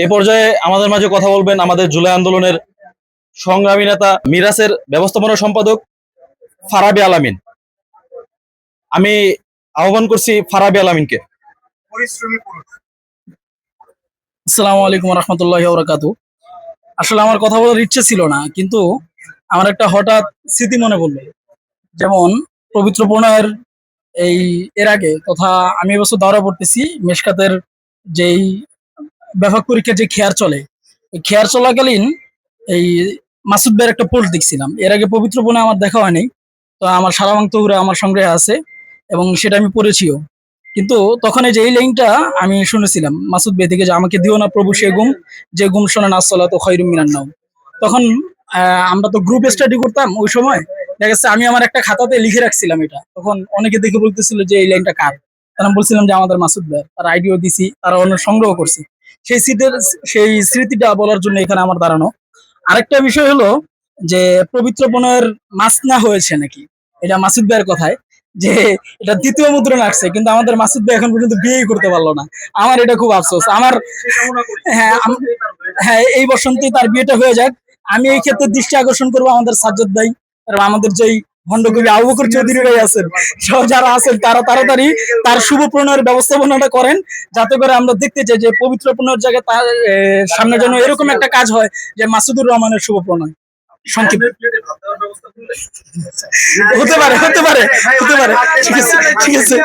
এ পর্যায়ে আমাদের মাঝে কথা বলবেন আমাদের জুলাই আন্দোলনের সংগ্রামী নেতা মিরাসের ব্যবস্থাপনা সম্পাদক ফারাবী আলামিন। আমি আহ্বান করছি ফারাবী আলামিনকে। আসসালামু আলাইকুম রহমতুল্লাহি ওয়া বারাকাতুহু। আসলে আমার কথা বলার ইচ্ছে ছিল না, কিন্তু আমার একটা হঠাৎ স্মৃতি মনে পড়লো। যেমন পবিত্র প্রণয়ের এই এর আগে তথা আমি এবছর দাওরা পড়তেছি মেশকাতের যেই ব্যাপক পরীক্ষার যে খেয়ার চলে, এই খেয়ার চলাকালীন এই মাসুদ ভাইয়ের একটা পোস্ট দেখছিলাম। এর আগে পবিত্র প্রণয় আমার দেখা হয়নি, তো আমার সারাংতৌরা আমার সংগ্রহে আছে এবং সেটা আমি পড়েছিও। কিন্তু তখন এই যে এই লাইনটা আমি শুনেছিলাম মাসুদ ভাই থেকে, যে আমাকে দিও না প্রভু সে গুম, যে গুম শোনে না সলাত খায়রুম মিনান নাওম। তখন আমরা তো গ্রুপ স্টাডি করতাম ওই সময়, দেখা যাচ্ছে আমি আমার একটা খাতাতে লিখে রাখছিলাম এটা। তখন অনেকে দেখে বলতেছিল যে এই লাইনটা কার, তখন বলছিলাম যে আমাদের মাসুদ ভাই। তার আইডিও দিছি, তারা অনেক সংগ্রহ করছে। সেই স্মৃতিটা বলার জন্য এখানে আমার দাঁড়ানো। আরেকটা বিষয় হলো যে পবিত্র বনের মাছ না হয়েছে নাকি, এটা মাসুদ ভাইয়ের কথায়, যে এটা দ্বিতীয় মুদ্রণ আসছে, কিন্তু আমাদের মাসুদ ভাই এখন পর্যন্ত বিয়েই করতে পারলো না। আমার এটা খুব আফসোস। আমার হ্যাঁ হ্যাঁ, এই বসন্তেই তার বিয়েটা হয়ে যাক। আমি এই ক্ষেত্রে দৃষ্টি আকর্ষণ করবো আমাদের সাজ্জাদ ভাই আর আমাদের যেই ভণ্ডকবি আবু বকর চৌধুরী ভাই আছেন, সব যারা আছেন তারা তাড়াতাড়ি তার শুভ প্রণয়ের ব্যবস্থাপনাটা করেন, যাতে করে আমরা দেখতে চাই যে পবিত্র প্রণয়ের জায়গায় তার সামনে যেন এরকম একটা কাজ হয় যে মাসুদুর রহমানের শুভ প্রণয়। সংক্ষিপ্ত হতে পারে হতে পারে হতে পারে, ঠিক আছে ঠিক আছে।